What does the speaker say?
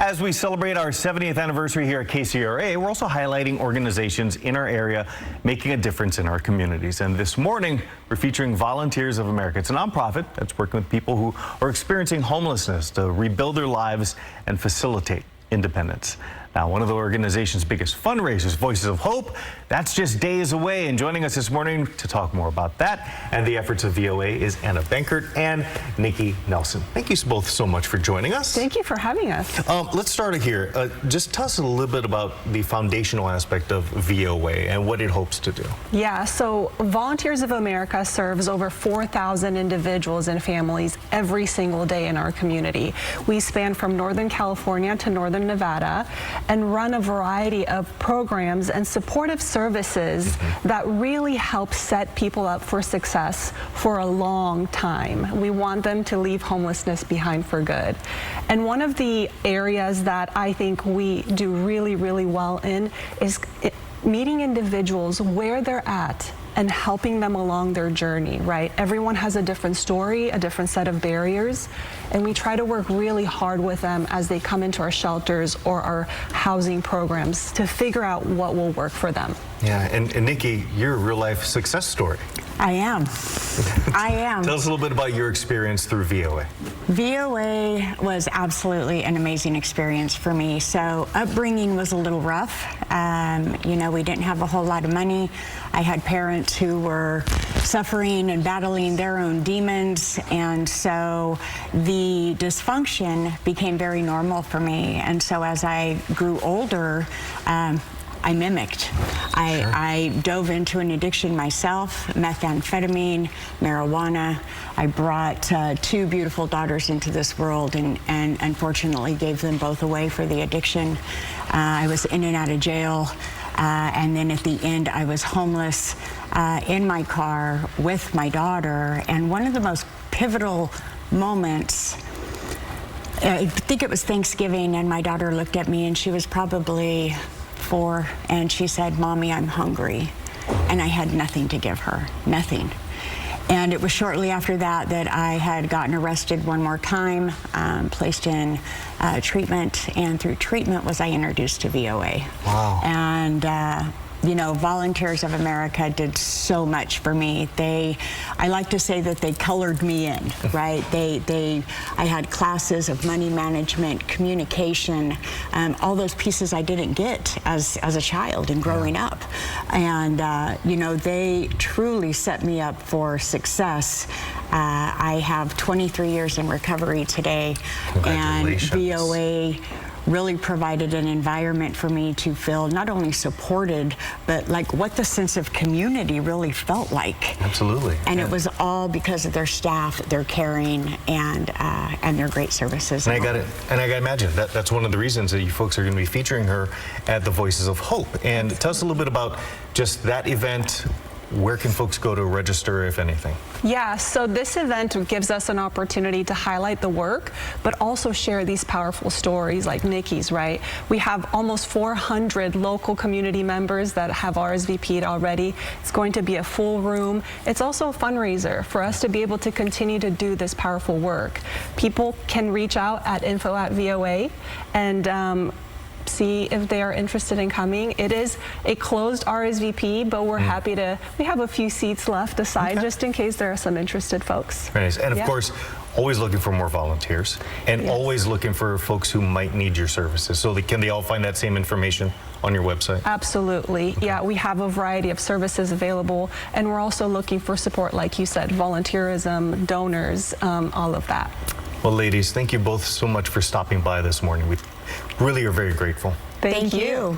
As we celebrate our 70th anniversary here at KCRA, we're also highlighting organizations in our area making a difference in our communities. And this morning, we're featuring Volunteers of America. It's a nonprofit that's working with people who are experiencing homelessness to rebuild their lives and facilitate independence. Now, one of the organization's biggest fundraisers, Voices of Hope, that's just days away. And joining us this morning to talk more about that and the efforts of VOA is Anna Benkert and Nikki Nelson. Thank you both so much for joining us. Thank you for having us. Let's start here. Just tell us a little bit about the foundational aspect of VOA and what it hopes to do. Yeah, so Volunteers of America serves over 4,000 individuals and families every single day in our community. We span from Northern California to Northern Nevada and run a variety of programs and supportive services that really help set people up for success for a long time. We want them to leave homelessness behind for good. And one of the areas that I think we do really, really well in is meeting individuals where they're at and helping them along their journey, right? Everyone has a different story, a different set of barriers, and we try to work really hard with them as they come into our shelters or our housing programs to figure out what will work for them. Yeah, and Nikki, you're a real-life success story. I am. I am. Tell us a little bit about your experience through VOA. VOA was absolutely an amazing experience for me. So upbringing was a little rough. You know, we didn't have a whole lot of money. I had parents who were suffering and battling their own demons, and so the dysfunction became very normal for me. And so as I grew older, I mimicked. I dove into an addiction myself, methamphetamine, marijuana. I brought two beautiful daughters into this world and unfortunately gave them both away for the addiction. I was in and out of jail. And then at the end, I was homeless in my car with my daughter. And one of the most pivotal moments, I think it was Thanksgiving, and my daughter looked at me, and she was probably 4, and she said, "Mommy, I'm hungry." And I had nothing to give her, nothing. And it was shortly after that that I had gotten arrested one more time, placed in treatment, and through treatment was I introduced to VOA. Wow. And you know, Volunteers of America did so much for me. I like to say that they colored me in, right? I had classes of money management, communication, all those pieces I didn't get as a child and growing up. And, you know, they truly set me up for success. I have 23 years in recovery today, and VOA really provided an environment for me to feel not only supported, but like what the sense of community really felt like. Absolutely. And it was all because of their staff, their caring, and their great services. And I got to imagine that's one of the reasons that you folks are going to be featuring her at the Voices of Hope. And tell us a little bit about just that event. Where can folks go to register, if anything? Yeah, so this event gives us an opportunity to highlight the work, but also share these powerful stories like Nikki's, right? We have almost 400 local community members that have RSVP'd already. It's going to be a full room. It's also a fundraiser for us to be able to continue to do this powerful work. People can reach out at info@VOA and see if they are interested in coming. It is a closed RSVP, but we're happy to, we have a few seats left aside just in case there are some interested folks. Very nice. And of course, always looking for more volunteers and always looking for folks who might need your services. So can they all find that same information on your website? Absolutely. Okay. Yeah, we have a variety of services available, and we're also looking for support, like you said, volunteerism, donors, all of that. Well, ladies, thank you both so much for stopping by this morning. We really are very grateful. Thank you.